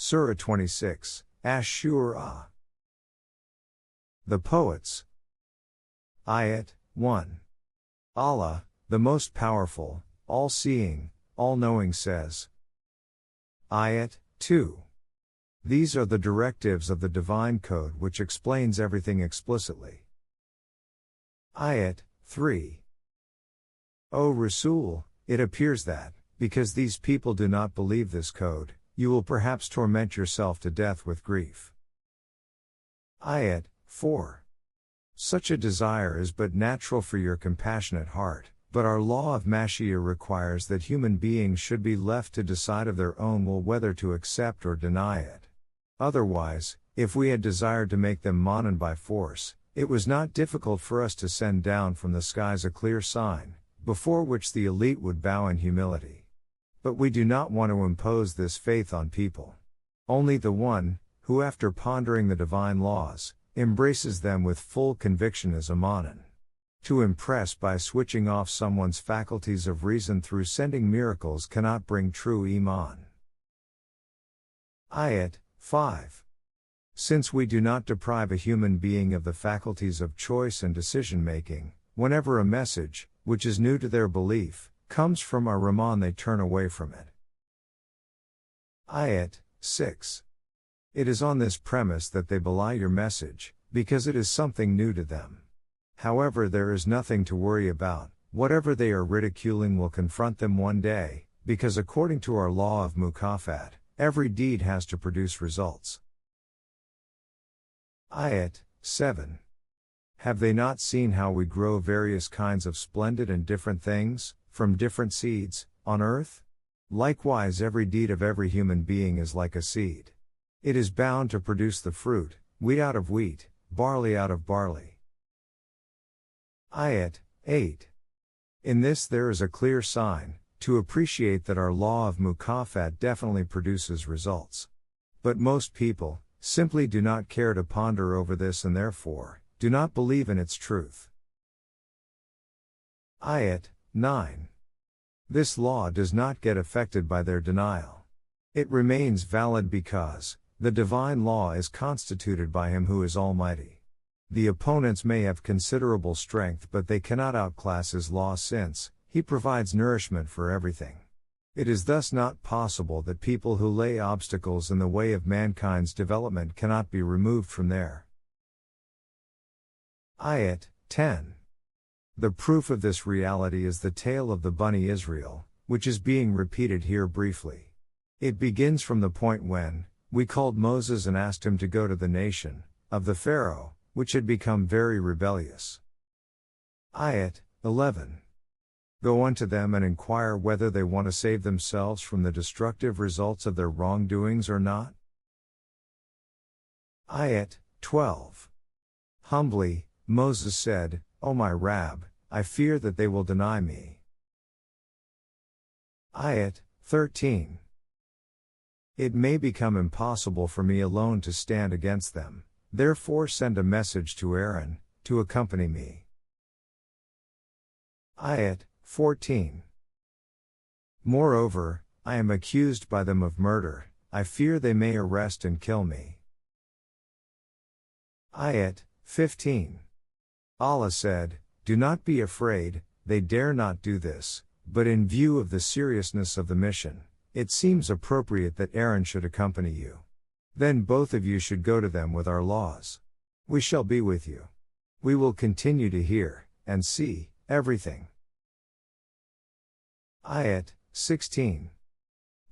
Surah 26, Ash-Shu'ara. The Poets. Ayat 1. Allah, the Most Powerful, All-Seeing, All-Knowing says. Ayat 2. These are the directives of the Divine Code which explains everything explicitly. Ayat 3. O Rasul, it appears that, because these people do not believe this code, you will perhaps torment yourself to death with grief. Ayat 4. Such a desire is but natural for your compassionate heart, but our law of Mashiyah requires that human beings should be left to decide of their own will whether to accept or deny it. Otherwise, if we had desired to make them manan by force, it was not difficult for us to send down from the skies a clear sign, before which the elite would bow in humility. But we do not want to impose this faith on people. Only the one, who after pondering the divine laws, embraces them with full conviction is a manan. To impress by switching off someone's faculties of reason through sending miracles cannot bring true iman. Ayat 5. Since we do not deprive a human being of the faculties of choice and decision-making, whenever a message, which is new to their belief, comes from our Rahman they turn away from it. Ayat 6. It is on this premise that they belie your message, because it is something new to them. However, there is nothing to worry about, whatever they are ridiculing will confront them one day, because according to our law of mukafat, every deed has to produce results. Ayat 7. Have they not seen how we grow various kinds of splendid and different things, from different seeds, on earth? Likewise every deed of every human being is like a seed. It is bound to produce the fruit, wheat out of wheat, barley out of barley. Ayat 8. In this there is a clear sign, to appreciate that our law of mukafat definitely produces results. But most people, simply do not care to ponder over this and therefore, do not believe in its truth. Ayat 9. This law does not get affected by their denial. It remains valid because, the divine law is constituted by Him who is Almighty. The opponents may have considerable strength but they cannot outclass His law since, He provides nourishment for everything. It is thus not possible that people who lay obstacles in the way of mankind's development cannot be removed from there. Ayat 10. The proof of this reality is the tale of the Bani Israel, which is being repeated here briefly. It begins from the point when, we called Moses and asked him to go to the nation, of the Pharaoh, which had become very rebellious. Ayat 11. Go unto them and inquire whether they want to save themselves from the destructive results of their wrongdoings or not. Ayat 12. Humbly, Moses said, O my Rab, I fear that they will deny me. Ayat 13. It may become impossible for me alone to stand against them, therefore send a message to Aaron, to accompany me. Ayat 14. Moreover, I am accused by them of murder, I fear they may arrest and kill me. Ayat 15. Allah said, do not be afraid, they dare not do this, but in view of the seriousness of the mission, it seems appropriate that Aaron should accompany you. Then both of you should go to them with our laws. We shall be with you. We will continue to hear, and see, everything. Ayat 16.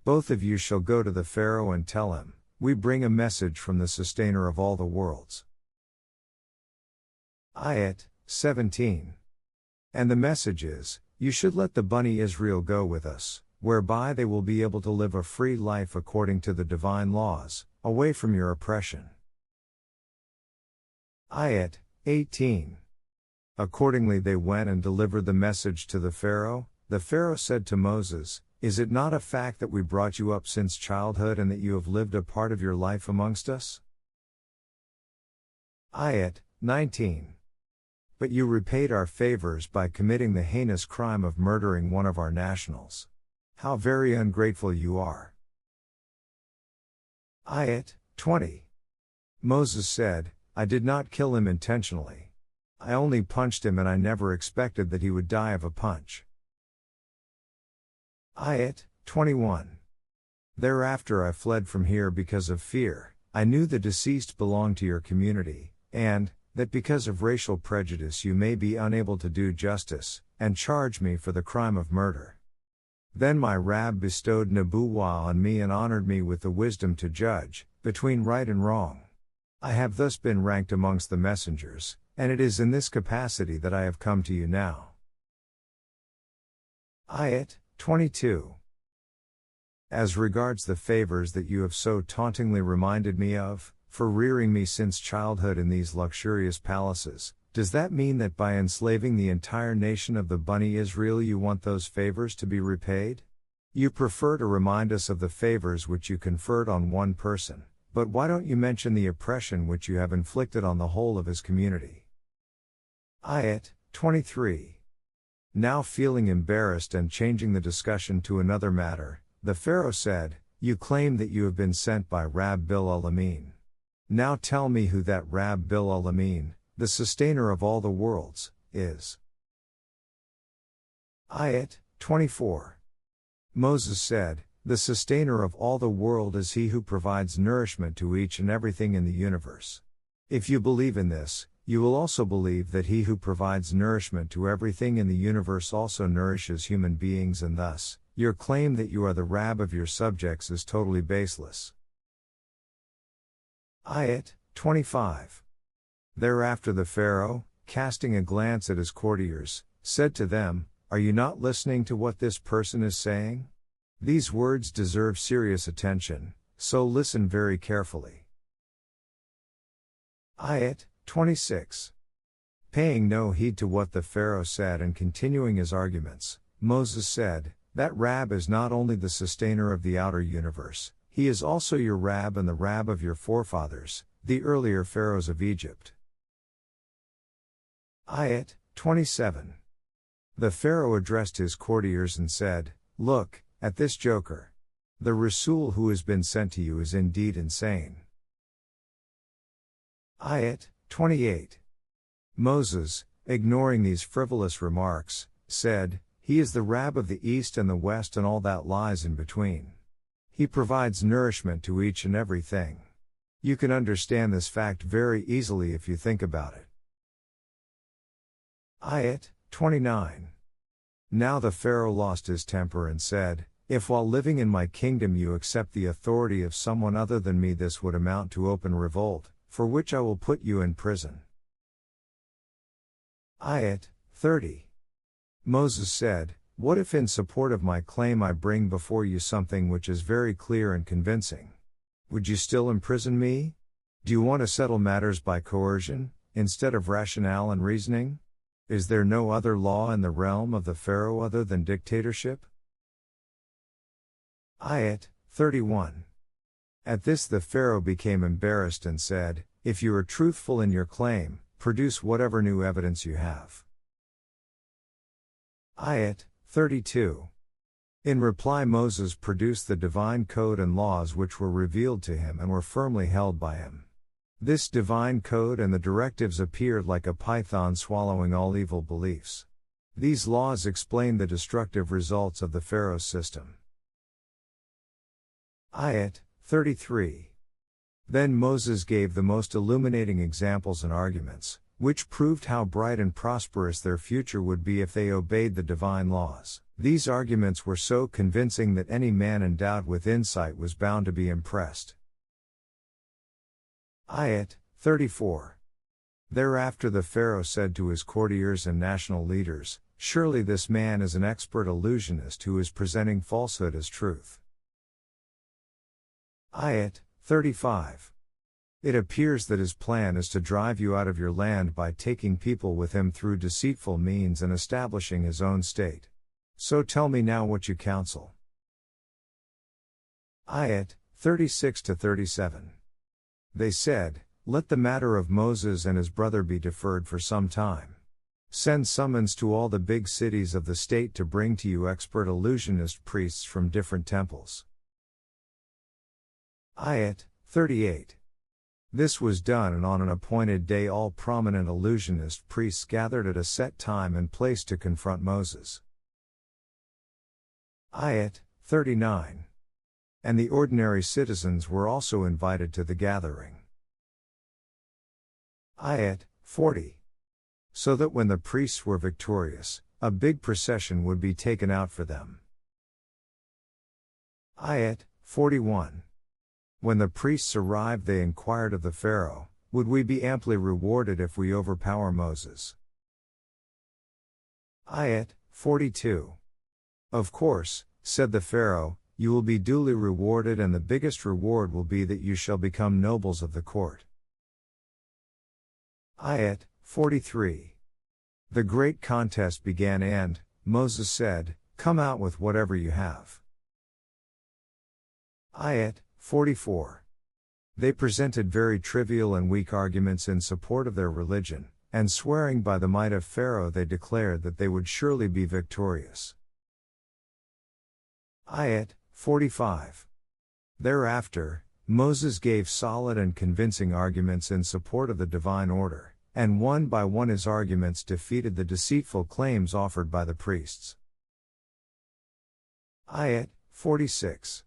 Both of you shall go to the Pharaoh and tell him, we bring a message from the Sustainer of all the worlds. Ayat 17. And the message is, you should let the Bani Israel go with us, whereby they will be able to live a free life according to the divine laws, away from your oppression. Ayat 18. Accordingly they went and delivered the message to the Pharaoh. The Pharaoh said to Moses, is it not a fact that we brought you up since childhood and that you have lived a part of your life amongst us? Ayat 19. But you repaid our favors by committing the heinous crime of murdering one of our nationals. How very ungrateful you are. Ayat 20. Moses said, I did not kill him intentionally. I only punched him and I never expected that he would die of a punch. Ayat 21. Thereafter I fled from here because of fear. I knew the deceased belonged to your community, and that because of racial prejudice you may be unable to do justice, and charge me for the crime of murder. Then my Rabb bestowed Nubuwwah on me and honored me with the wisdom to judge between right and wrong. I have thus been ranked amongst the messengers, and it is in this capacity that I have come to you now. Ayat 22. As regards the favors that you have so tauntingly reminded me of, for rearing me since childhood in these luxurious palaces, does that mean that by enslaving the entire nation of the Bani Israel you want those favors to be repaid? You prefer to remind us of the favors which you conferred on one person, but why don't you mention the oppression which you have inflicted on the whole of his community? Ayat 23. Now feeling embarrassed and changing the discussion to another matter, the Pharaoh said, You claim that you have been sent by Rabb bil Alamin. Now tell me who that Rabb bil Alamin, the sustainer of all the worlds, is. Ayat 24. Moses said, The sustainer of all the world is he who provides nourishment to each and everything in the universe. If you believe in this, you will also believe that he who provides nourishment to everything in the universe also nourishes human beings, and thus, your claim that you are the Rabb of your subjects is totally baseless. Ayat 25. Thereafter the Pharaoh, casting a glance at his courtiers, said to them, Are you not listening to what this person is saying? These words deserve serious attention, so listen very carefully. Ayat 26. Paying no heed to what the Pharaoh said and continuing his arguments, Moses said, That Rabb is not only the sustainer of the outer universe, he is also your Rabb and the Rabb of your forefathers, the earlier pharaohs of Egypt. Ayat 27. The Pharaoh addressed his courtiers and said, Look at this joker. The Rasul who has been sent to you is indeed insane. Ayat 28. Moses, ignoring these frivolous remarks, said, He is the Rabb of the East and the West and all that lies in between. He provides nourishment to each and everything. You can understand this fact very easily if you think about it. Ayat 29. Now the Pharaoh lost his temper and said, If while living in my kingdom you accept the authority of someone other than me, this would amount to open revolt, for which I will put you in prison. Ayat 30. Moses said, What if in support of my claim I bring before you something which is very clear and convincing? Would you still imprison me? Do you want to settle matters by coercion, instead of rationale and reasoning? Is there no other law in the realm of the Pharaoh other than dictatorship? Ayat 31. At this the Pharaoh became embarrassed and said, If you are truthful in your claim, produce whatever new evidence you have. Ayat 32. In reply Moses produced the divine code and laws which were revealed to him and were firmly held by him. This divine code and the directives appeared like a python swallowing all evil beliefs. These laws explain the destructive results of the Pharaoh's system. Ayat 33. Then Moses gave the most illuminating examples and arguments, which proved how bright and prosperous their future would be if they obeyed the divine laws. These arguments were so convincing that any man endowed with insight was bound to be impressed. Ayat 34. Thereafter the Pharaoh said to his courtiers and national leaders, Surely this man is an expert illusionist who is presenting falsehood as truth. Ayat 35. It appears that his plan is to drive you out of your land by taking people with him through deceitful means and establishing his own state. So tell me now what you counsel. Ayat 36-37. They said, Let the matter of Moses and his brother be deferred for some time. Send summons to all the big cities of the state to bring to you expert illusionist priests from different temples. Ayat 38. This was done, and on an appointed day all prominent illusionist priests gathered at a set time and place to confront Moses. Ayat 39. And the ordinary citizens were also invited to the gathering. Ayat 40. So that when the priests were victorious, a big procession would be taken out for them. Ayat 41. When the priests arrived, they inquired of the Pharaoh, would we be amply rewarded if we overpower Moses? Ayat 42. Of course, said the Pharaoh, you will be duly rewarded, and the biggest reward will be that you shall become nobles of the court. Ayat 43. The great contest began, and Moses said, come out with whatever you have. Ayat 44. They presented very trivial and weak arguments in support of their religion, and swearing by the might of Pharaoh they declared that they would surely be victorious. Ayat 45. Thereafter, Moses gave solid and convincing arguments in support of the divine order, and one by one his arguments defeated the deceitful claims offered by the priests. Ayat 46.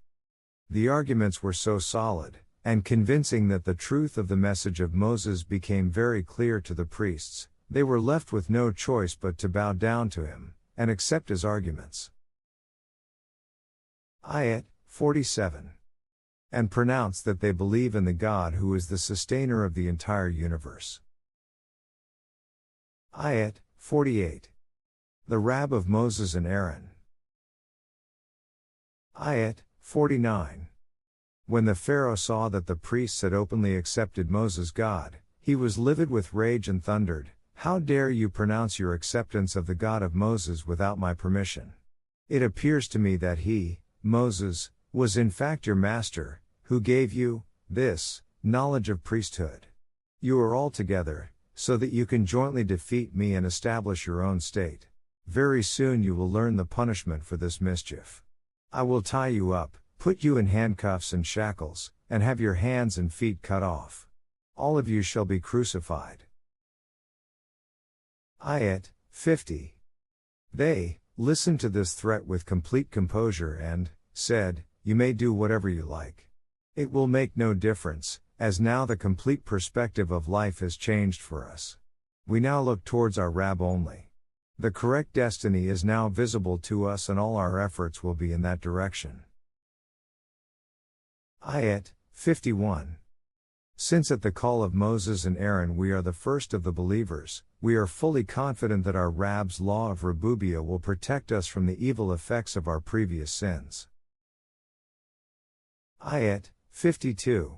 The arguments were so solid and convincing that the truth of the message of Moses became very clear to the priests. They were left with no choice but to bow down to him and accept his arguments. Ayat 47. And pronounce that they believe in the God who is the sustainer of the entire universe. Ayat 48. The Rab of Moses and Aaron. Ayat 49. When the Pharaoh saw that the priests had openly accepted Moses' God, he was livid with rage and thundered, how dare you pronounce your acceptance of the God of Moses without my permission? It appears to me that he, Moses, was in fact your master, who gave you this knowledge of priesthood. You are all together, so that you can jointly defeat me and establish your own state. Very soon you will learn the punishment for this mischief. I will tie you up, put you in handcuffs and shackles, and have your hands and feet cut off. All of you shall be crucified. Ayat 50. They listened to this threat with complete composure and said, you may do whatever you like. It will make no difference, as now the complete perspective of life has changed for us. We now look towards our Rab only. The correct destiny is now visible to us, and all our efforts will be in that direction. Ayat 51. Since at the call of Moses and Aaron we are the first of the believers, we are fully confident that our Rab's law of Rububiyah will protect us from the evil effects of our previous sins. Ayat 52.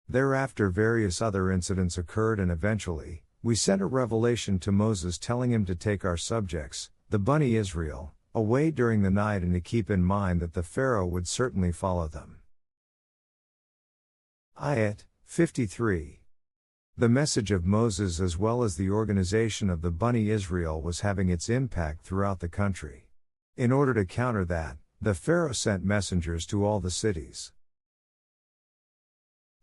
Thereafter various other incidents occurred, and eventually, we sent a revelation to Moses telling him to take our subjects, the Bani Israel, away during the night and to keep in mind that the Pharaoh would certainly follow them. Ayat 53. The message of Moses as well as the organization of the Bani Israel was having its impact throughout the country. In order to counter that, the Pharaoh sent messengers to all the cities.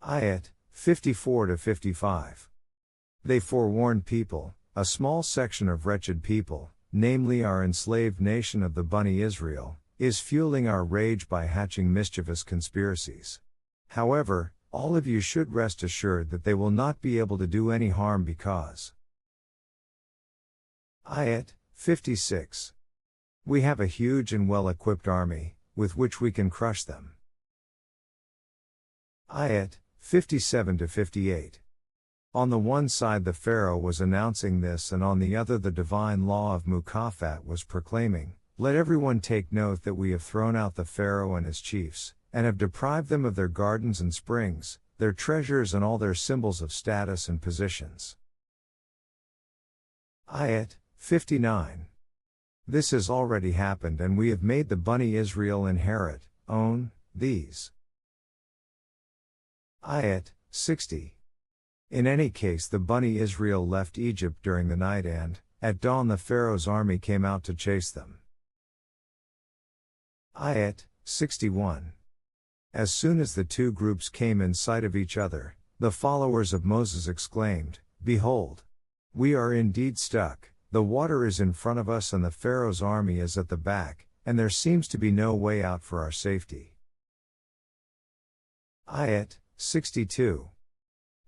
Ayat 54-55. They forewarned people, a small section of wretched people, namely our enslaved nation of the Bani Israel, is fueling our rage by hatching mischievous conspiracies. However, all of you should rest assured that they will not be able to do any harm because Ayat 56. We have a huge and well-equipped army, with which we can crush them. Ayat 57-58. On the one side the Pharaoh was announcing this, and on the other the divine law of Mukafat was proclaiming, let everyone take note that we have thrown out the Pharaoh and his chiefs, and have deprived them of their gardens and springs, their treasures and all their symbols of status and positions. Ayat 59. This has already happened, and we have made the Bani Israel own, these. Ayat 60. In any case the Bani Israel left Egypt during the night, and, at dawn the Pharaoh's army came out to chase them. Ayat 61. As soon as the two groups came in sight of each other, the followers of Moses exclaimed, "Behold! We are indeed stuck, the water is in front of us and the Pharaoh's army is at the back, and there seems to be no way out for our safety." Ayat 62.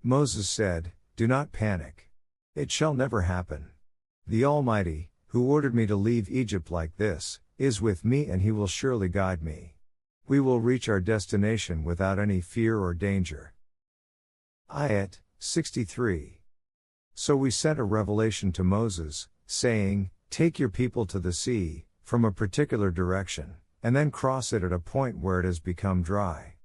Moses said, "Do not panic. It shall never happen. The Almighty, who ordered me to leave Egypt like this, is with me and he will surely guide me. We will reach our destination without any fear or danger." Ayat 63. So we sent a revelation to Moses, saying, "Take your people to the sea, from a particular direction, and then cross it at a point where it has become dry."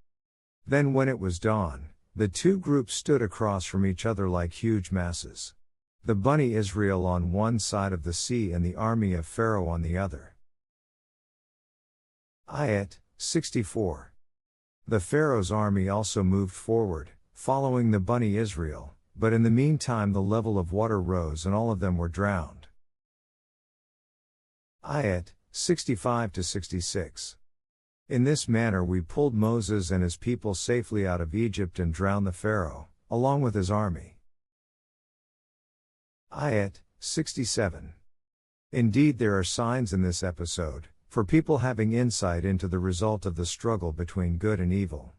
Then when it was dawn, the two groups stood across from each other like huge masses. The Bani Israel on one side of the sea and the army of Pharaoh on the other. Ayat 64. The Pharaoh's army also moved forward, following the Bani Israel, but in the meantime the level of water rose and all of them were drowned. Ayat 65-66. In this manner we pulled Moses and his people safely out of Egypt and drowned the Pharaoh, along with his army. Ayat 67. Indeed there are signs in this episode, for people having insight into the result of the struggle between good and evil.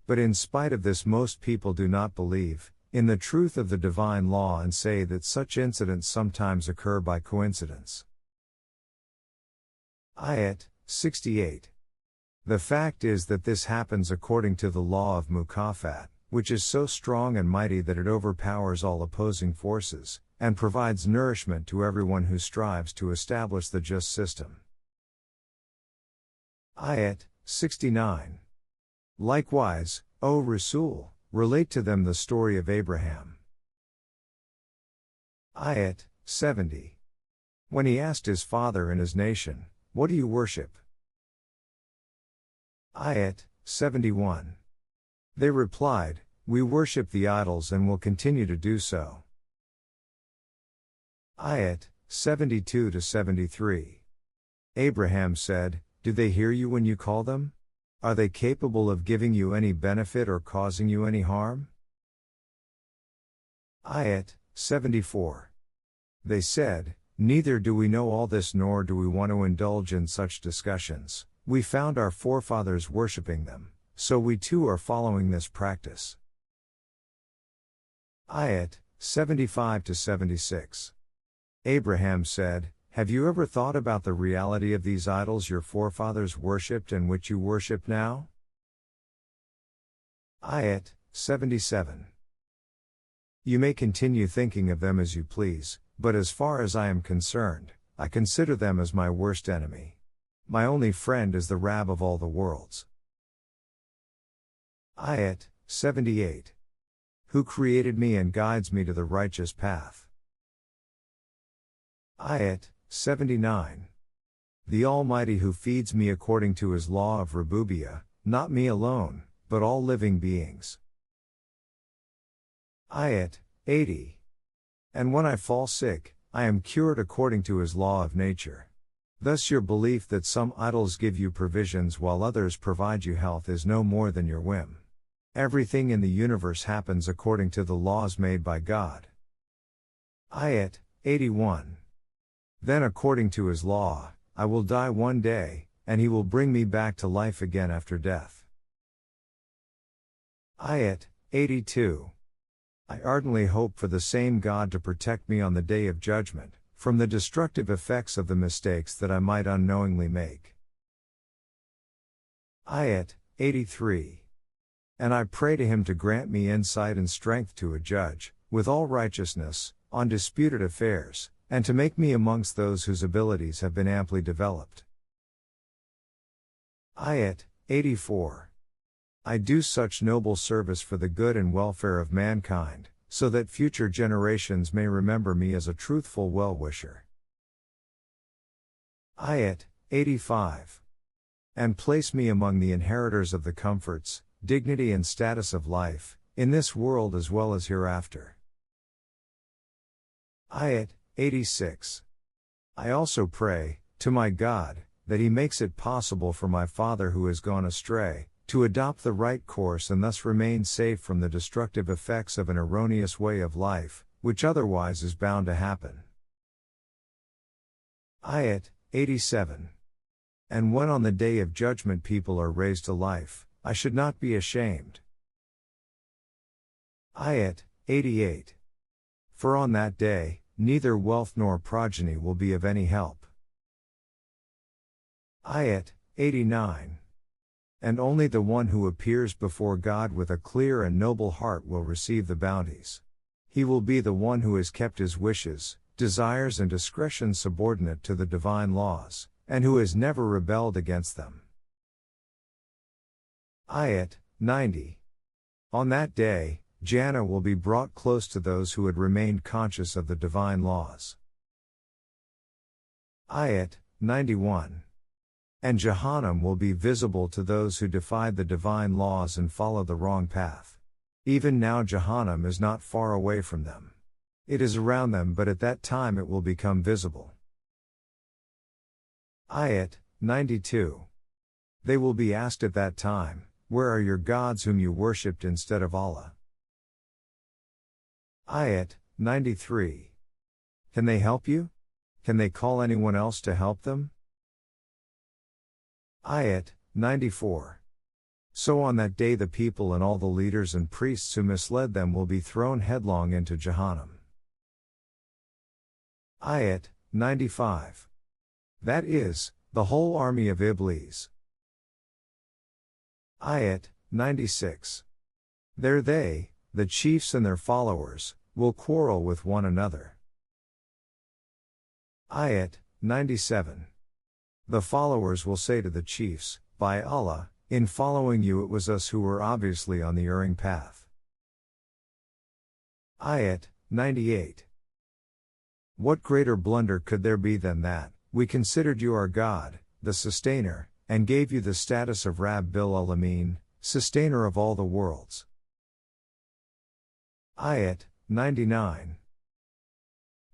But in spite of this most people do not believe in the truth of the divine law and say that such incidents sometimes occur by coincidence. Ayat 68. The fact is that this happens according to the law of Mukafat, which is so strong and mighty that it overpowers all opposing forces, and provides nourishment to everyone who strives to establish the just system. Ayat 69. Likewise, O Rasul, relate to them the story of Abraham. Ayat 70. When he asked his father and his nation, "What do you worship?" Ayat 71. They replied, "We worship the idols and will continue to do so." Ayat 72-73. Abraham said, "Do they hear you when you call them? Are they capable of giving you any benefit or causing you any harm?" Ayat 74. They said, "Neither do we know all this nor do we want to indulge in such discussions. We found our forefathers worshipping them, so we too are following this practice." Ayat 75-76. Abraham said, "Have you ever thought about the reality of these idols your forefathers worshipped and which you worship now?" Ayat 77. You may continue thinking of them as you please, but as far as I am concerned, I consider them as my worst enemy. My only friend is the Rabb of all the worlds. Ayat 78. Who created me and guides me to the righteous path. Ayat 79. The Almighty who feeds me according to his law of Rububiyyah, not me alone, but all living beings. Ayat 80. And when I fall sick, I am cured according to his law of nature. Thus your belief that some idols give you provisions while others provide you health is no more than your whim. Everything in the universe happens according to the laws made by God. Ayat 81. Then according to his law, I will die one day, and he will bring me back to life again after death. Ayat 82. I ardently hope for the same God to protect me on the day of judgment, from the destructive effects of the mistakes that I might unknowingly make. Ayat 83. And I pray to him to grant me insight and strength to adjudge, with all righteousness, on disputed affairs, and to make me amongst those whose abilities have been amply developed. Ayat 84. I do such noble service for the good and welfare of mankind, so that future generations may remember me as a truthful well-wisher. Ayat 85. And place me among the inheritors of the comforts, dignity and status of life, in this world as well as hereafter. Ayat 86. I also pray, to my God, that he makes it possible for my father who has gone astray, to adopt the right course and thus remain safe from the destructive effects of an erroneous way of life, which otherwise is bound to happen. Ayat 87. And when on the day of judgment people are raised to life, I should not be ashamed. Ayat 88. For on that day, neither wealth nor progeny will be of any help. Ayat 89. And only the one who appears before God with a clear and noble heart will receive the bounties. He will be the one who has kept his wishes, desires and discretion subordinate to the divine laws, and who has never rebelled against them. Ayat 90. On that day, Jannah will be brought close to those who had remained conscious of the divine laws. Ayat 91. And Jahannam will be visible to those who defied the divine laws and follow the wrong path. Even now Jahannam is not far away from them. It is around them, but at that time it will become visible. Ayat 92. They will be asked at that time, where are your gods whom you worshipped instead of Allah? Ayat 93. Can they help you? Can they call anyone else to help them? Ayat 94. So on that day the people and all the leaders and priests who misled them will be thrown headlong into Jahannam. Ayat 95. That is, the whole army of Iblis. Ayat 96. There they, the chiefs and their followers, will quarrel with one another. Ayat 97. The followers will say to the chiefs, by Allah, in following you it was us who were obviously on the erring path. Ayat 98. What greater blunder could there be than that, we considered you our God, the sustainer, and gave you the status of Rabbil Alamin, sustainer of all the worlds. Ayat 99.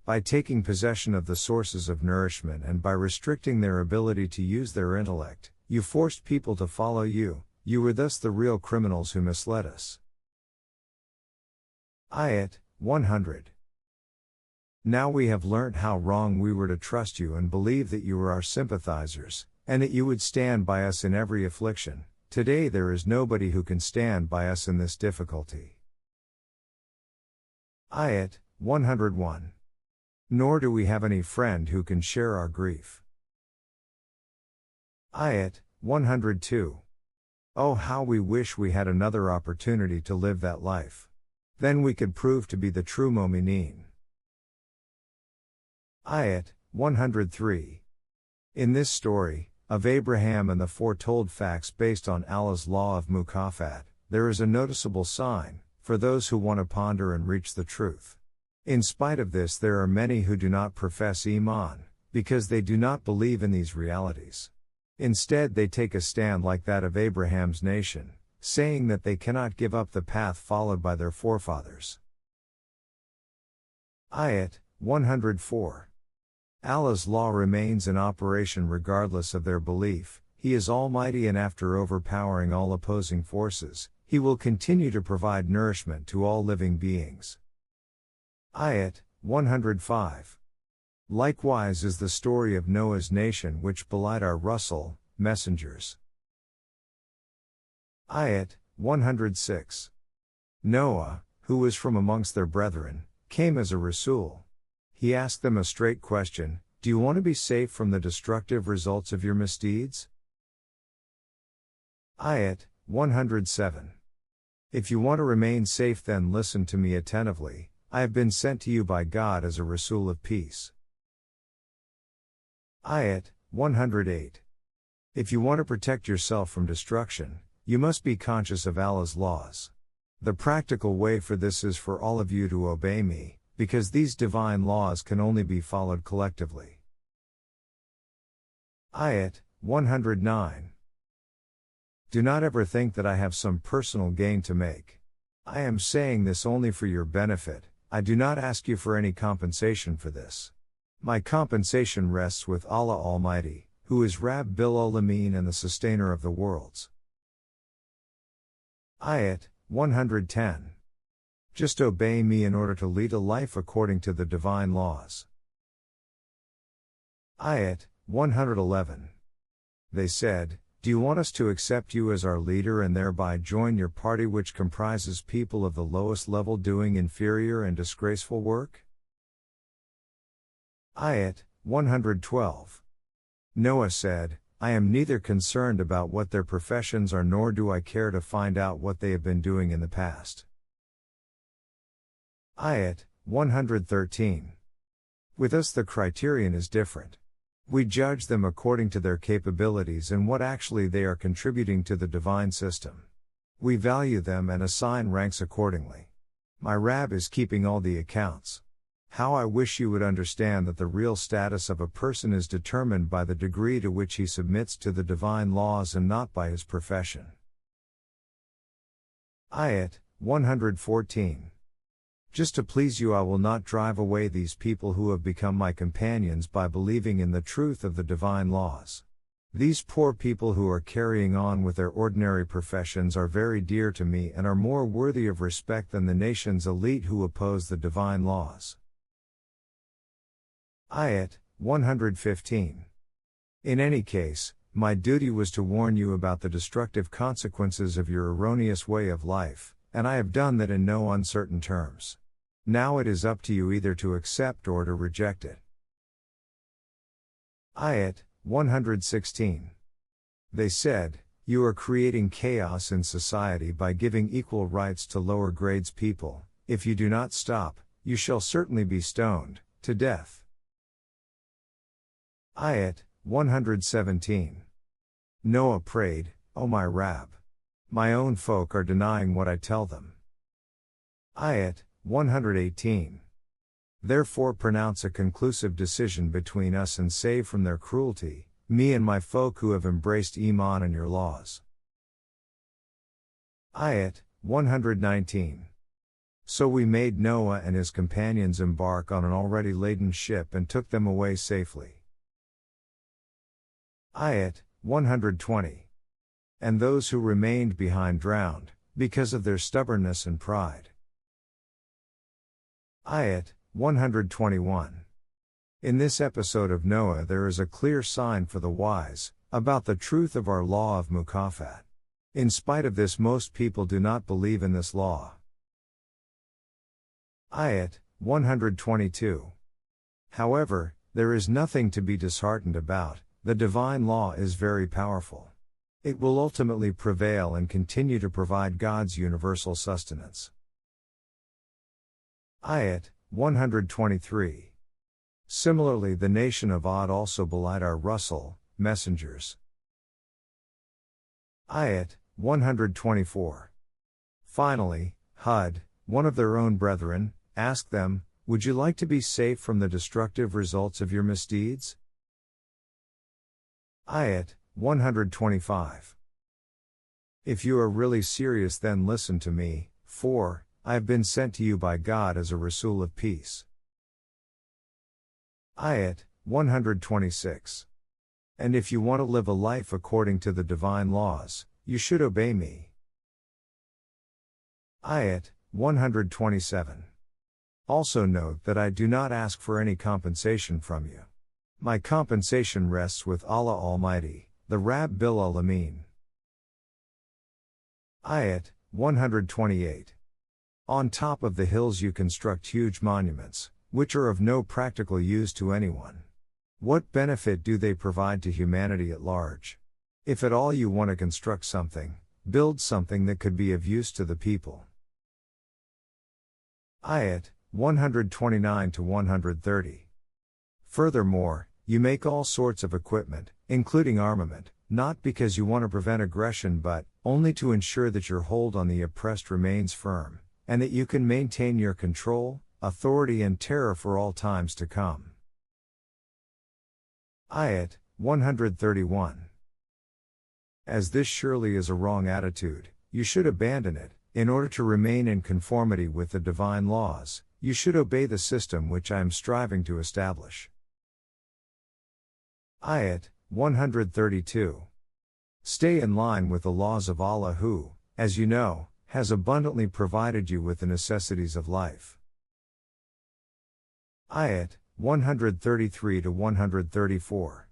By taking possession of the sources of nourishment and by restricting their ability to use their intellect, you forced people to follow you, you were thus the real criminals who misled us. Ayat 100. Now we have learnt how wrong we were to trust you and believe that you were our sympathizers, and that you would stand by us in every affliction. Today there is nobody who can stand by us in this difficulty. Ayat 101. Nor do we have any friend who can share our grief. Ayat 102. Oh, how we wish we had another opportunity to live that life. Then we could prove to be the true mu'mineen. Ayat 103. In this story, of Abraham and the foretold facts based on Allah's law of mukafat, there is a noticeable sign, for those who want to ponder and reach the truth. In spite of this there are many who do not profess Iman, because they do not believe in these realities. Instead they take a stand like that of Abraham's nation, saying that they cannot give up the path followed by their forefathers. Ayat 104. Allah's law remains in operation regardless of their belief. He is almighty, and after overpowering all opposing forces, He will continue to provide nourishment to all living beings. Ayat 105. Likewise is the story of Noah's nation which belied our Rusul, messengers. Ayat 106. Noah, who was from amongst their brethren, came as a Rasul. He asked them a straight question: do you want to be safe from the destructive results of your misdeeds? Ayat 107. If you want to remain safe, then listen to me attentively. I have been sent to you by God as a Rasul of peace. Ayat 108. If you want to protect yourself from destruction, you must be conscious of Allah's laws. The practical way for this is for all of you to obey me, because these divine laws can only be followed collectively. Ayat 109. Do not ever think that I have some personal gain to make. I am saying this only for your benefit. I do not ask you for any compensation for this. My compensation rests with Allah Almighty, who is Rabbil Alamin and the sustainer of the worlds. Ayat 110. Just obey me in order to lead a life according to the divine laws. Ayat 111. They said, do you want us to accept you as our leader and thereby join your party which comprises people of the lowest level doing inferior and disgraceful work? Ayat 112. Noah said, I am neither concerned about what their professions are nor do I care to find out what they have been doing in the past. Ayat 113. With us the criterion is different. We judge them according to their capabilities and what actually they are contributing to the divine system. We value them and assign ranks accordingly. My Rab is keeping all the accounts. How I wish you would understand that the real status of a person is determined by the degree to which he submits to the divine laws and not by his profession. Ayat 114. Just to please you I will not drive away these people who have become my companions by believing in the truth of the divine laws. These poor people who are carrying on with their ordinary professions are very dear to me and are more worthy of respect than the nation's elite who oppose the divine laws. Ayat 115. In any case, my duty was to warn you about the destructive consequences of your erroneous way of life, and I have done that in no uncertain terms. Now it is up to you either to accept or to reject it. Ayat 116. They said, you are creating chaos in society by giving equal rights to lower grades people. If you do not stop, you shall certainly be stoned to death. Ayat 117. Noah prayed, O my Rab! My own folk are denying what I tell them. Ayat 118. Therefore pronounce a conclusive decision between us and save from their cruelty, me and my folk who have embraced Iman and your laws. Ayat 119. So we made Noah and his companions embark on an already laden ship and took them away safely. Ayat 120. And those who remained behind drowned, because of their stubbornness and pride. Ayat 121. In this episode of Noah there is a clear sign for the wise, about the truth of our law of Mukafat. In spite of this most people do not believe in this law. Ayat 122. However, there is nothing to be disheartened about, the divine law is very powerful. It will ultimately prevail and continue to provide God's universal sustenance. Ayat 123. Similarly the nation of Ad also belied our Rusul, messengers. Ayat 124. Finally, Hud, one of their own brethren, asked them, would you like to be safe from the destructive results of your misdeeds? Ayat 125. If you are really serious then listen to me, for I have been sent to you by God as a Rasul of peace. Ayat 126. And if you want to live a life according to the divine laws, you should obey me. Ayat 127. Also note that I do not ask for any compensation from you. My compensation rests with Allah Almighty, the Rabb bil Alamin. Ayat 128. On top of the hills you construct huge monuments, which are of no practical use to anyone. What benefit do they provide to humanity at large? If at all you want to construct something, build something that could be of use to the people. Ayat 129 to 130. Furthermore, you make all sorts of equipment, including armament, not because you want to prevent aggression but only to ensure that your hold on the oppressed remains firm, and that you can maintain your control, authority and terror for all times to come. Ayat 131. As this surely is a wrong attitude, you should abandon it. In order to remain in conformity with the divine laws, you should obey the system which I am striving to establish. Ayat 132. Stay in line with the laws of Allah who, as you know, has abundantly provided you with the necessities of life. Ayat 133 to 134.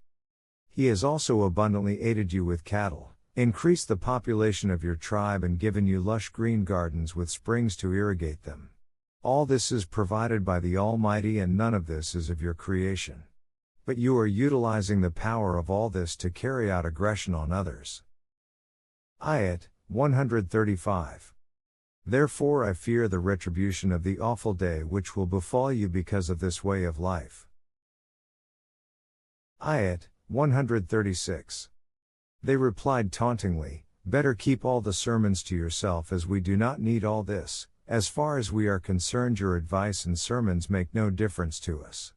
He has also abundantly aided you with cattle, increased the population of your tribe and given you lush green gardens with springs to irrigate them. All this is provided by the Almighty and none of this is of your creation. But you are utilizing the power of all this to carry out aggression on others. Ayat 135. Therefore I fear the retribution of the awful day which will befall you because of this way of life. Ayat 136. They replied tauntingly, better keep all the sermons to yourself as we do not need all this, as far as we are concerned your advice and sermons make no difference to us.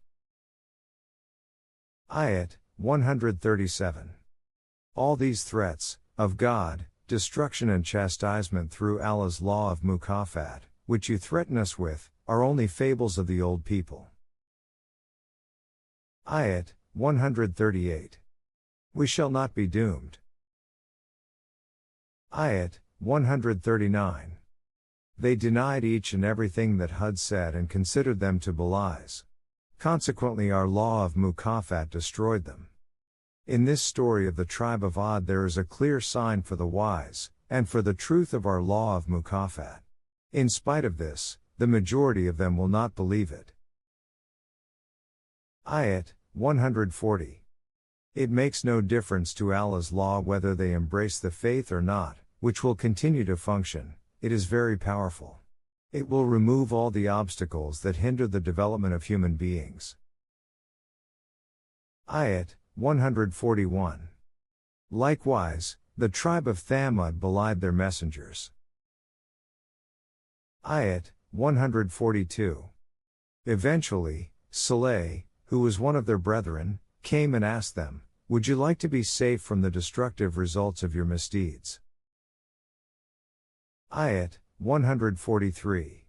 Ayat 137. All these threats, of God, destruction and chastisement through Allah's law of mukafat, which you threaten us with, are only fables of the old people. Ayat 138. We shall not be doomed. Ayat 139. They denied each and everything that Hud said and considered them to be lies. Consequently our law of mukafat destroyed them. In this story of the tribe of Ad there is a clear sign for the wise, and for the truth of our law of mukafat. In spite of this, the majority of them will not believe it. Ayat 140. It makes no difference to Allah's law whether they embrace the faith or not, which will continue to function, it is very powerful. It will remove all the obstacles that hinder the development of human beings. Ayat 141. Likewise, the tribe of Thamud belied their messengers. Ayat 142. Eventually, Saleh, who was one of their brethren, came and asked them, would you like to be safe from the destructive results of your misdeeds? Ayat 143.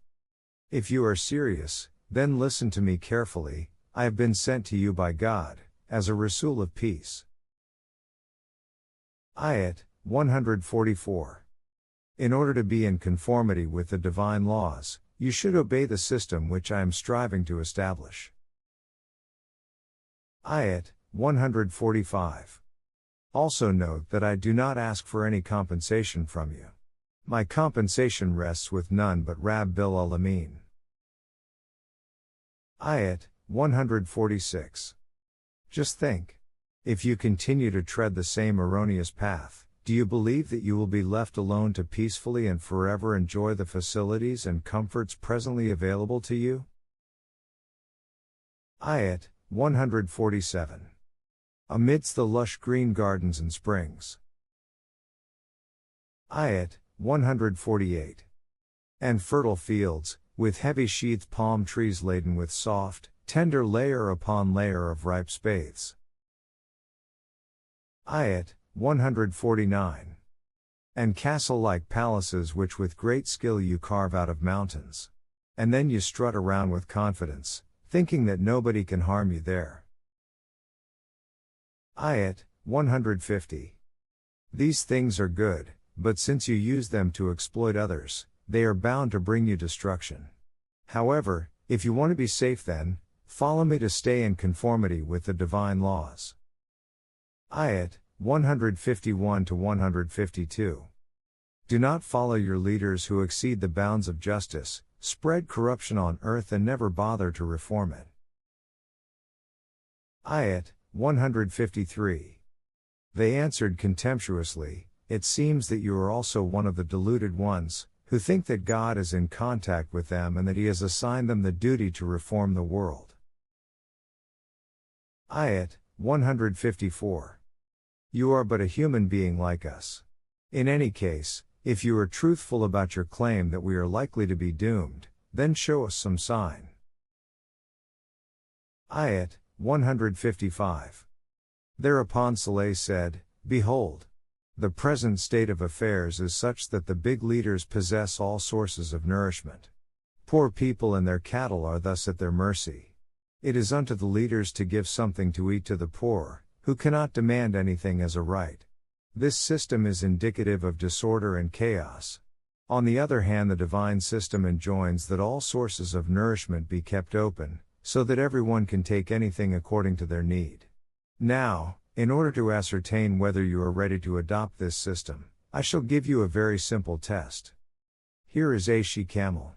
If you are serious, then listen to me carefully, I have been sent to you by God, as a Rasul of peace. Ayat 144. In order to be in conformity with the divine laws, you should obey the system which I am striving to establish. Ayat 145. Also note that I do not ask for any compensation from you. My compensation rests with none but Rabbil Alamin. Ayat 146. Just think. If you continue to tread the same erroneous path, do you believe that you will be left alone to peacefully and forever enjoy the facilities and comforts presently available to you? Ayat 147. Amidst the lush green gardens and springs. Ayat 148. And fertile fields, with heavy sheathed palm trees laden with soft, tender layer upon layer of ripe spathes. Ayat 149. And castle-like palaces which with great skill you carve out of mountains. And then you strut around with confidence, thinking that nobody can harm you there. Ayat 150. These things are good, but since you use them to exploit others, they are bound to bring you destruction. However, if you want to be safe then, follow me to stay in conformity with the divine laws. Ayat 151 to 152. Do not follow your leaders who exceed the bounds of justice, spread corruption on earth and never bother to reform it. Ayat 153. They answered contemptuously, it seems that you are also one of the deluded ones, who think that God is in contact with them and that He has assigned them the duty to reform the world. Ayat 154. You are but a human being like us. In any case, if you are truthful about your claim that we are likely to be doomed, then show us some sign. Ayat 155. Thereupon Saleh said, behold, the present state of affairs is such that the big leaders possess all sources of nourishment. Poor people and their cattle are thus at their mercy. It is unto the leaders to give something to eat to the poor, who cannot demand anything as a right. This system is indicative of disorder and chaos. On the other hand, the divine system enjoins that all sources of nourishment be kept open, so that everyone can take anything according to their need. Now, in order to ascertain whether you are ready to adopt this system, I shall give you a very simple test. Here is a she-camel.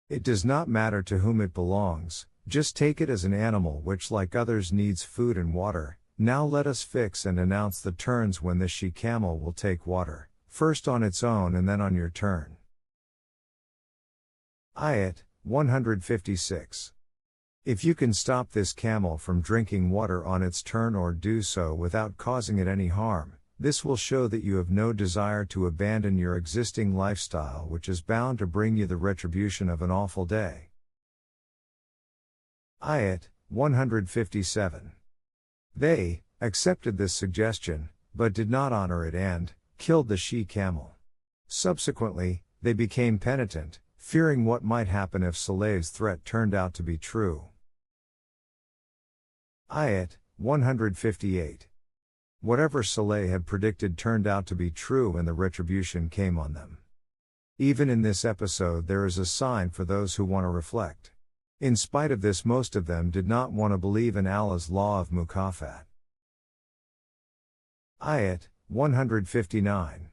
It does not matter to whom it belongs, just take it as an animal which like others needs food and water. Now let us fix and announce the turns when this she-camel will take water, first on its own and then on your turn. Ayat 156. If you can stop this camel from drinking water on its turn or do so without causing it any harm, this will show that you have no desire to abandon your existing lifestyle, which is bound to bring you the retribution of an awful day. Ayat 157. They accepted this suggestion, but did not honor it and killed the she-camel. Subsequently, they became penitent, fearing what might happen if Saleh's threat turned out to be true. Ayat 158. Whatever Saleh had predicted turned out to be true and the retribution came on them. Even in this episode there is a sign for those who want to reflect. In spite of this, most of them did not want to believe in Allah's law of mukafat. Ayat 159.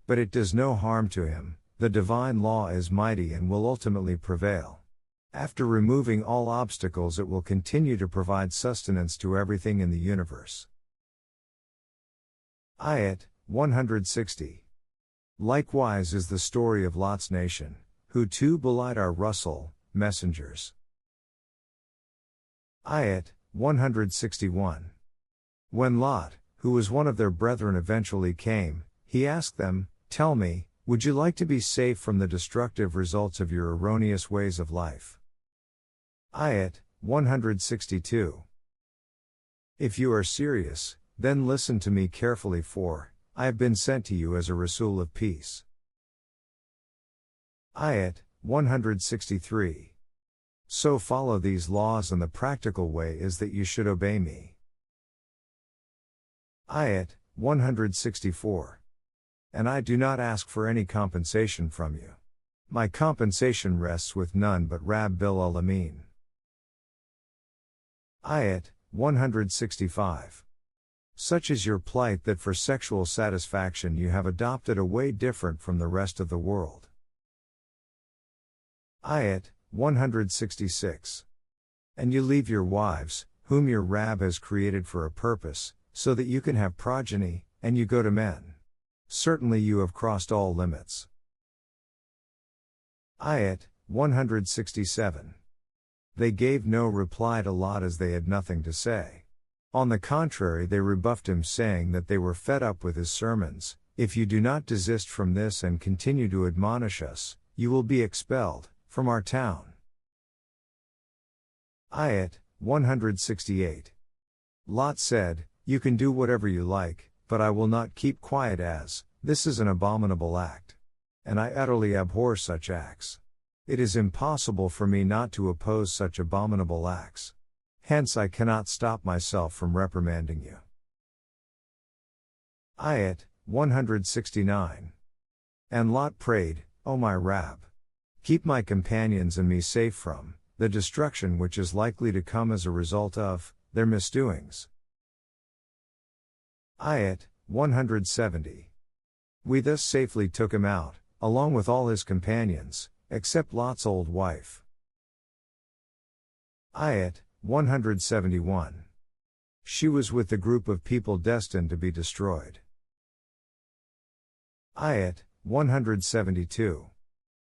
But it does no harm to him, the divine law is mighty and will ultimately prevail. After removing all obstacles, it will continue to provide sustenance to everything in the universe. Ayat 160. Likewise is the story of Lot's nation, who too belied our Rusul, messengers. Ayat 161. When Lot, who was one of their brethren, eventually came, he asked them, "Tell me, would you like to be safe from the destructive results of your erroneous ways of life?" Ayat 162. If you are serious, then listen to me carefully, for I have been sent to you as a Rasul of peace. Ayat 163. So follow these laws, and the practical way is that you should obey me. Ayat 164. And I do not ask for any compensation from you. My compensation rests with none but Rabbil Alamin. Ayat 165. Such is your plight that for sexual satisfaction you have adopted a way different from the rest of the world. Ayat 166. And you leave your wives, whom your Rabb has created for a purpose, so that you can have progeny, and you go to men. Certainly you have crossed all limits. Ayat 167. They gave no reply to Lot as they had nothing to say. On the contrary, they rebuffed him, saying that they were fed up with his sermons. If you do not desist from this and continue to admonish us, you will be expelled from our town. Ayat 168. Lot said, "You can do whatever you like, but I will not keep quiet, as this is an abominable act. And I utterly abhor such acts. It is impossible for me not to oppose such abominable acts. Hence I cannot stop myself from reprimanding you." Ayat 169. And Lot prayed, "O my Rabb, keep my companions and me safe from the destruction which is likely to come as a result of their misdoings." Ayat 170. We thus safely took him out, along with all his companions, except Lot's old wife. Ayat 171. She was with the group of people destined to be destroyed. Ayat 172.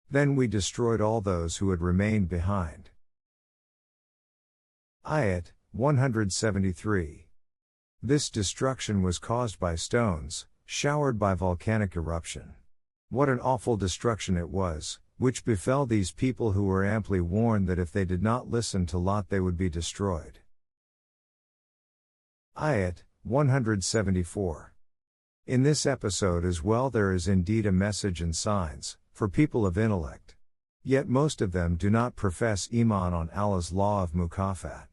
Then we destroyed all those who had remained behind. Ayat 173. This destruction was caused by stones, showered by volcanic eruption. What an awful destruction it was, which befell these people who were amply warned that if they did not listen to Lot they would be destroyed. Ayat 174. In this episode as well there is indeed a message and signs, for people of intellect. Yet most of them do not profess Iman on Allah's law of mukafat.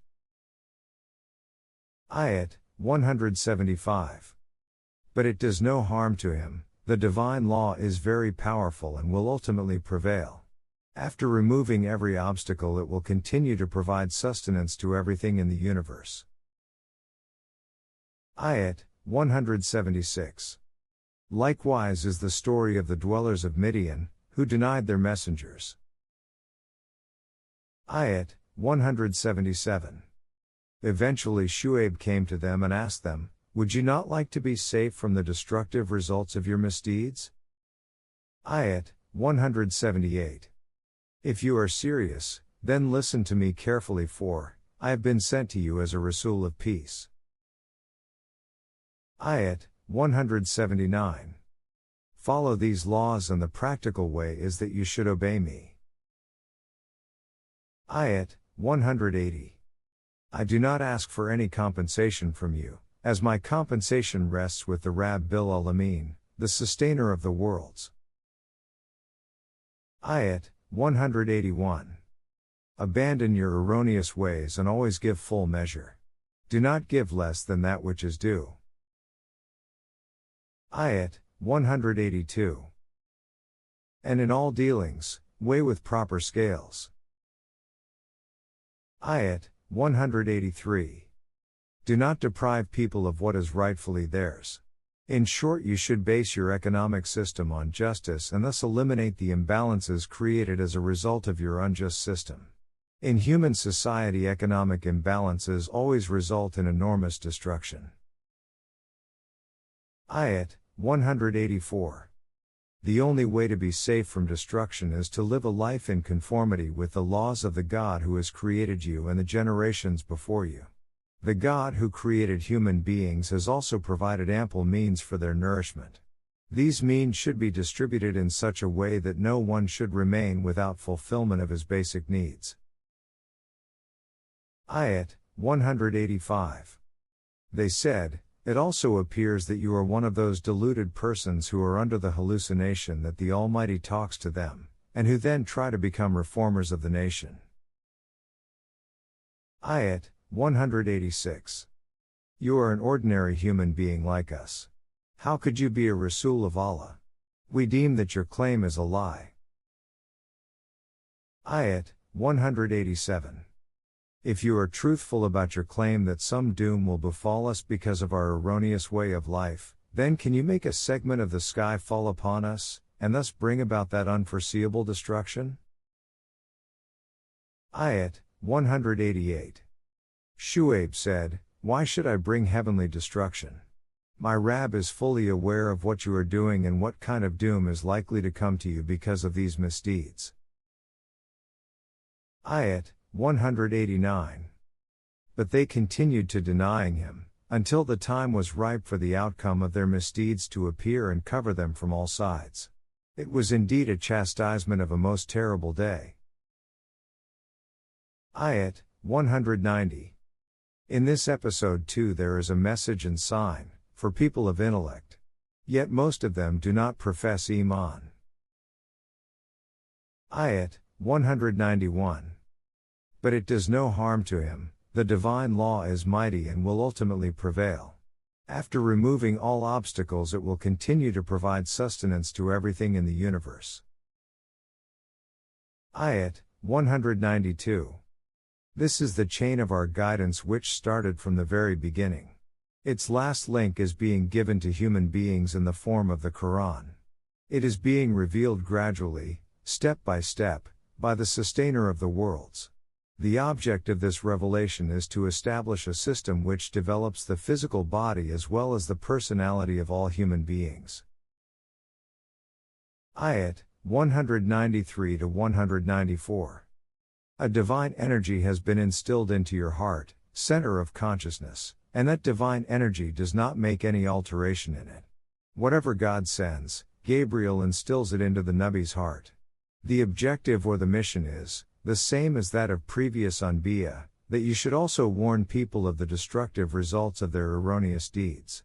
Ayat 175. But it does no harm to him, The divine law is very powerful and will ultimately prevail. After removing every obstacle, it will continue to provide sustenance to everything in the universe. Ayat 176. Likewise is the story of the dwellers of Midian, who denied their messengers. Ayat 177. Eventually Shu'aib came to them and asked them, "Would you not like to be safe from the destructive results of your misdeeds?" Ayat 178. If you are serious, then listen to me carefully, for I have been sent to you as a Rasul of peace. Ayat 179. Follow these laws, and the practical way is that you should obey me. Ayat 180. I do not ask for any compensation from you, as my compensation rests with the Rabbil Alamin, the sustainer of the worlds. Ayat 181. Abandon your erroneous ways and always give full measure. Do not give less than that which is due. Ayat 182. And in all dealings, weigh with proper scales. Ayat 183. Do not deprive people of what is rightfully theirs. In short, you should base your economic system on justice and thus eliminate the imbalances created as a result of your unjust system. In human society, economic imbalances always result in enormous destruction. Ayat 184. The only way to be safe from destruction is to live a life in conformity with the laws of the God who has created you and the generations before you. The God who created human beings has also provided ample means for their nourishment. These means should be distributed in such a way that no one should remain without fulfillment of his basic needs. Ayat 185. They said, "It also appears that you are one of those deluded persons who are under the hallucination that the Almighty talks to them, and who then try to become reformers of the nation." Ayat 186. You are an ordinary human being like us. How could you be a Rasul of Allah? We deem that your claim is a lie. Ayat 187. If you are truthful about your claim that some doom will befall us because of our erroneous way of life, then can you make a segment of the sky fall upon us, and thus bring about that unforeseeable destruction? Ayat 188. Shu'aib said, "Why should I bring heavenly destruction? My Rabb is fully aware of what you are doing and what kind of doom is likely to come to you because of these misdeeds." Ayat 189. But they continued to denying him, until the time was ripe for the outcome of their misdeeds to appear and cover them from all sides. It was indeed a chastisement of a most terrible day. Ayat 190. In this episode too there is a message and sign, for people of intellect. Yet most of them do not profess Iman. Ayat 191. But it does no harm to him, the divine law is mighty and will ultimately prevail. After removing all obstacles, it will continue to provide sustenance to everything in the universe. Ayat 192. This is the chain of our guidance which started from the very beginning. Its last link is being given to human beings in the form of the Qur'an. It is being revealed gradually, step by step, by the sustainer of the worlds. The object of this revelation is to establish a system which develops the physical body as well as the personality of all human beings. Ayat 193 to 194. A divine energy has been instilled into your heart, center of consciousness, and that divine energy does not make any alteration in it. Whatever God sends, Gabriel instills it into the Nabi's heart. The objective or the mission is the same as that of previous Anbiya, that you should also warn people of the destructive results of their erroneous deeds.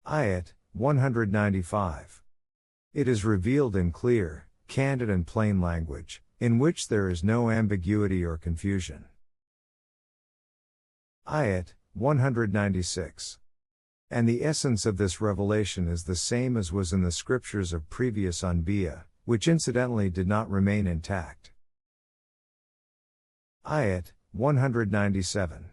Ayat 195. It is revealed in clear, candid and plain language, in which there is no ambiguity or confusion. Ayat 196. And the essence of this revelation is the same as was in the scriptures of previous Anbiya, which incidentally did not remain intact. Ayat 197.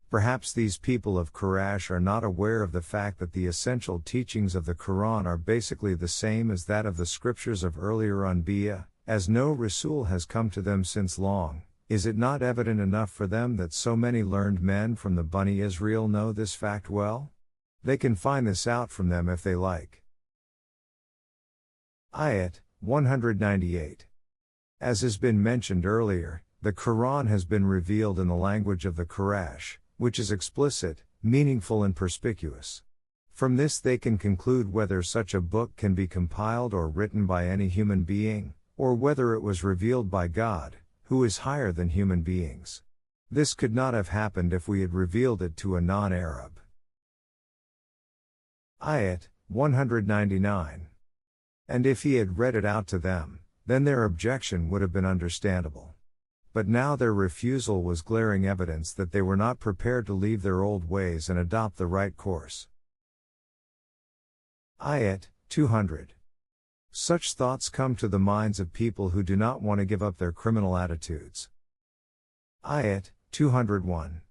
Perhaps these people of Quraysh are not aware of the fact that the essential teachings of the Quran are basically the same as that of the scriptures of earlier Anbiya, as no Rasul has come to them since long. Is it not evident enough for them that so many learned men from the Bani Israel know this fact well? They can find this out from them if they like. Ayat 198. As has been mentioned earlier, the Quran has been revealed in the language of the Quraysh, which is explicit, meaningful and perspicuous. From this they can conclude whether such a book can be compiled or written by any human being, or whether it was revealed by God, who is higher than human beings. This could not have happened if we had revealed it to a non-Arab. Ayat 199. And if he had read it out to them, then their objection would have been understandable. But now their refusal was glaring evidence that they were not prepared to leave their old ways and adopt the right course. Ayat 200. Such thoughts come to the minds of people who do not want to give up their criminal attitudes. Ayat 201.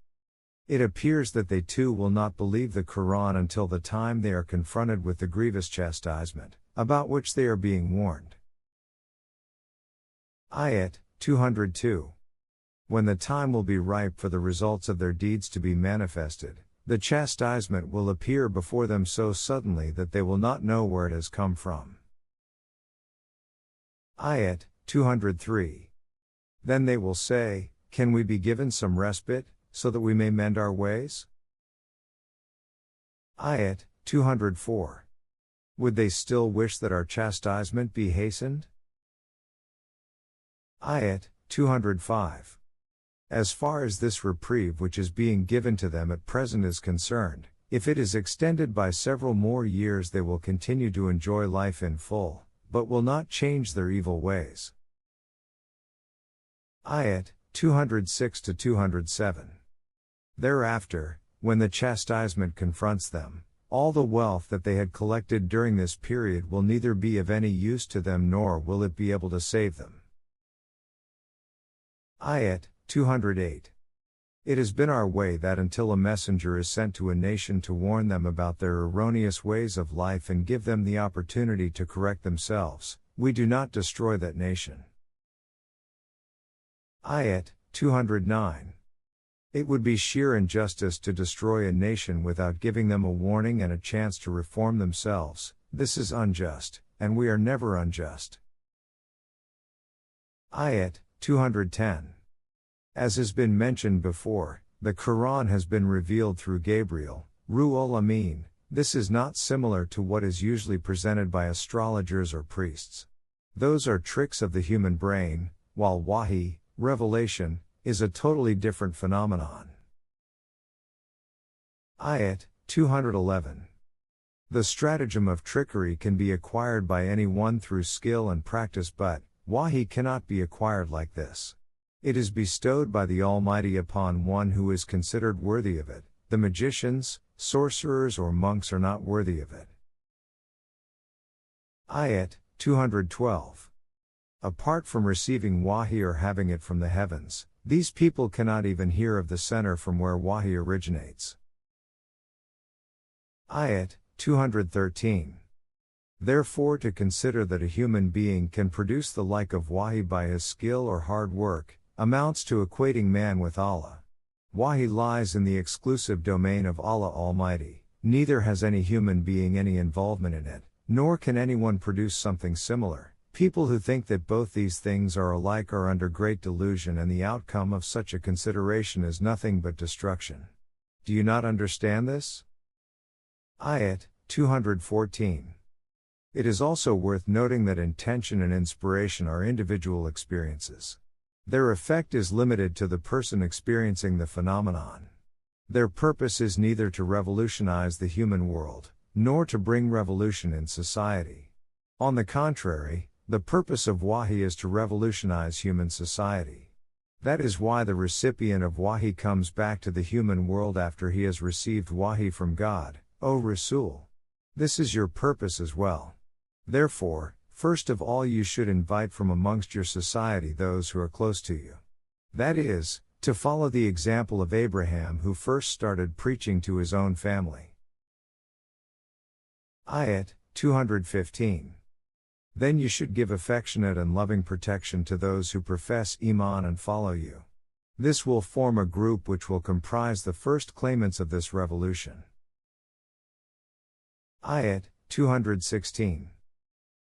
It appears that they too will not believe the Quran until the time they are confronted with the grievous chastisement, about which they are being warned. Ayat 202. When the time will be ripe for the results of their deeds to be manifested, the chastisement will appear before them so suddenly that they will not know where it has come from. Ayat 203. Then they will say, can we be given some respite, so that we may mend our ways? Ayat 204. Would they still wish that our chastisement be hastened? Ayat 205. As far as this reprieve which is being given to them at present is concerned, if it is extended by several more years they will continue to enjoy life in full, but will not change their evil ways. Ayat 206-207. Thereafter, when the chastisement confronts them, all the wealth that they had collected during this period will neither be of any use to them nor will it be able to save them. Ayat 208. It has been our way that until a messenger is sent to a nation to warn them about their erroneous ways of life and give them the opportunity to correct themselves, we do not destroy that nation. Ayat 209. It would be sheer injustice to destroy a nation without giving them a warning and a chance to reform themselves. This is unjust, and we are never unjust. Ayat 210. As has been mentioned before, the Quran has been revealed through Gabriel, Ruhul Amin. This is not similar to what is usually presented by astrologers or priests. Those are tricks of the human brain, while wahi, revelation, is a totally different phenomenon. Ayat 211. The stratagem of trickery can be acquired by anyone through skill and practice, but wahi cannot be acquired like this. It is bestowed by the Almighty upon one who is considered worthy of it. The magicians, sorcerers or monks are not worthy of it. Ayat 212. Apart from receiving wahi or having it from the heavens, these people cannot even hear of the center from where wahi originates. Ayat 213. Therefore, to consider that a human being can produce the like of wahi by his skill or hard work, amounts to equating man with Allah. Wahi lies in the exclusive domain of Allah Almighty, neither has any human being any involvement in it, nor can anyone produce something similar. People who think that both these things are alike are under great delusion, and the outcome of such a consideration is nothing but destruction. Do you not understand this? Ayat 214. It is also worth noting that intention and inspiration are individual experiences. Their effect is limited to the person experiencing the phenomenon. Their purpose is neither to revolutionize the human world, nor to bring revolution in society. On the contrary, the purpose of wahi is to revolutionize human society. That is why the recipient of wahi comes back to the human world after he has received wahi from God, O Rasul. This is your purpose as well. Therefore, first of all you should invite from amongst your society those who are close to you. That is, to follow the example of Abraham, who first started preaching to his own family. Ayat 215. Then you should give affectionate and loving protection to those who profess Iman and follow you. This will form a group which will comprise the first claimants of this revolution. Ayat 216.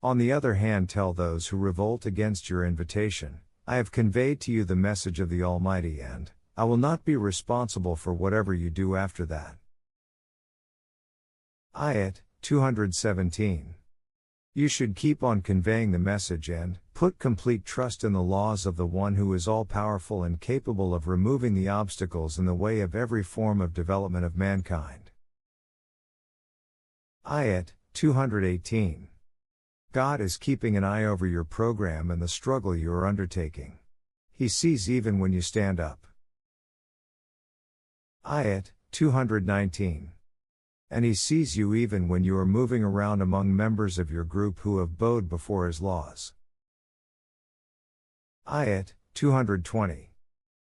On the other hand, tell those who revolt against your invitation, I have conveyed to you the message of the Almighty, and I will not be responsible for whatever you do after that. Ayat 217. You should keep on conveying the message and put complete trust in the laws of the one who is all-powerful and capable of removing the obstacles in the way of every form of development of mankind. Ayat 218. God is keeping an eye over your program and the struggle you are undertaking. He sees even when you stand up. Ayat 219. And He sees you even when you are moving around among members of your group who have bowed before His laws. Ayat 220.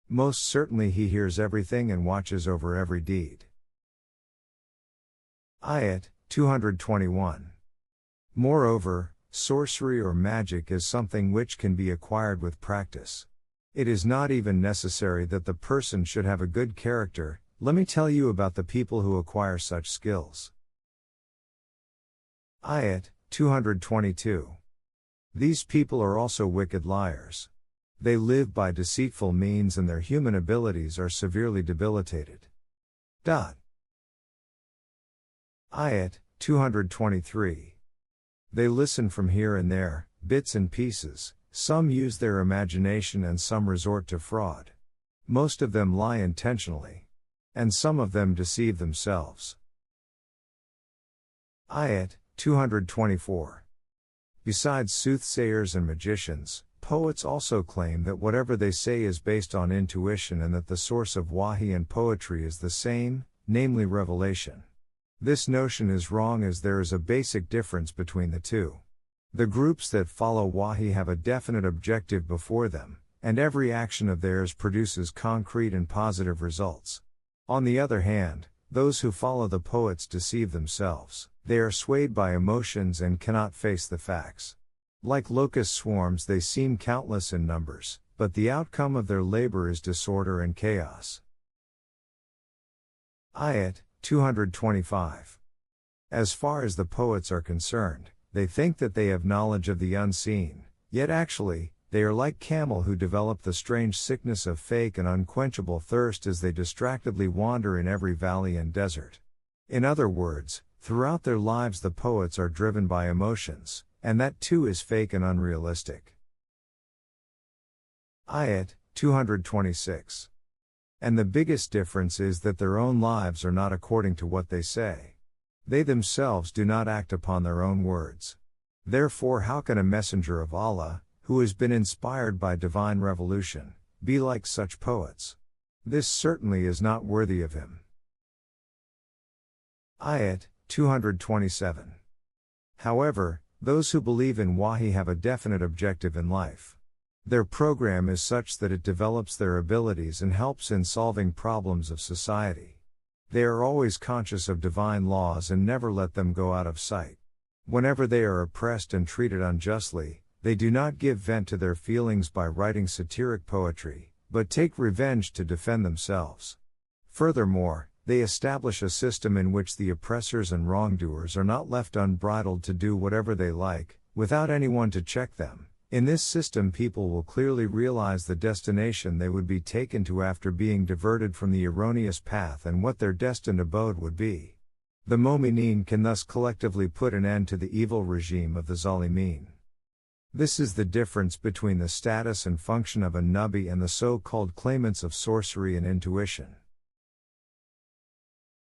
Most certainly He hears everything and watches over every deed. Ayat 221. Moreover, sorcery or magic is something which can be acquired with practice. It is not even necessary that the person should have a good character. Let me tell you about the people who acquire such skills. Ayat 222. These people are also wicked liars. They live by deceitful means and their human abilities are severely debilitated. Ayat 223. They listen from here and there, bits and pieces, some use their imagination and some resort to fraud. Most of them lie intentionally. And some of them deceive themselves. Ayat 224. Besides soothsayers and magicians, poets also claim that whatever they say is based on intuition and that the source of wahi and poetry is the same, namely revelation. This notion is wrong as there is a basic difference between the two. The groups that follow wahi have a definite objective before them, and every action of theirs produces concrete and positive results. On the other hand, those who follow the poets deceive themselves. They are swayed by emotions and cannot face the facts. Like locust swarms, they seem countless in numbers, but the outcome of their labor is disorder and chaos. Ayat 225. As far as the poets are concerned, they think that they have knowledge of the unseen, yet actually, they are like camel who develop the strange sickness of fake and unquenchable thirst as they distractedly wander in every valley and desert. In other words, throughout their lives the poets are driven by emotions, and that too is fake and unrealistic. Ayat 226. And the biggest difference is that their own lives are not according to what they say. They themselves do not act upon their own words. Therefore, how can a messenger of Allah, who has been inspired by divine revolution, be like such poets? This certainly is not worthy of him. Ayat 227. However, those who believe in wahi have a definite objective in life. Their program is such that it develops their abilities and helps in solving problems of society. They are always conscious of divine laws and never let them go out of sight. Whenever they are oppressed and treated unjustly, they do not give vent to their feelings by writing satiric poetry, but take revenge to defend themselves. Furthermore, they establish a system in which the oppressors and wrongdoers are not left unbridled to do whatever they like, without anyone to check them. In this system, people will clearly realize the destination they would be taken to after being diverted from the erroneous path and what their destined abode would be. The Momineen can thus collectively put an end to the evil regime of the Zalimeen. This is the difference between the status and function of a Nabi and the so-called claimants of sorcery and intuition.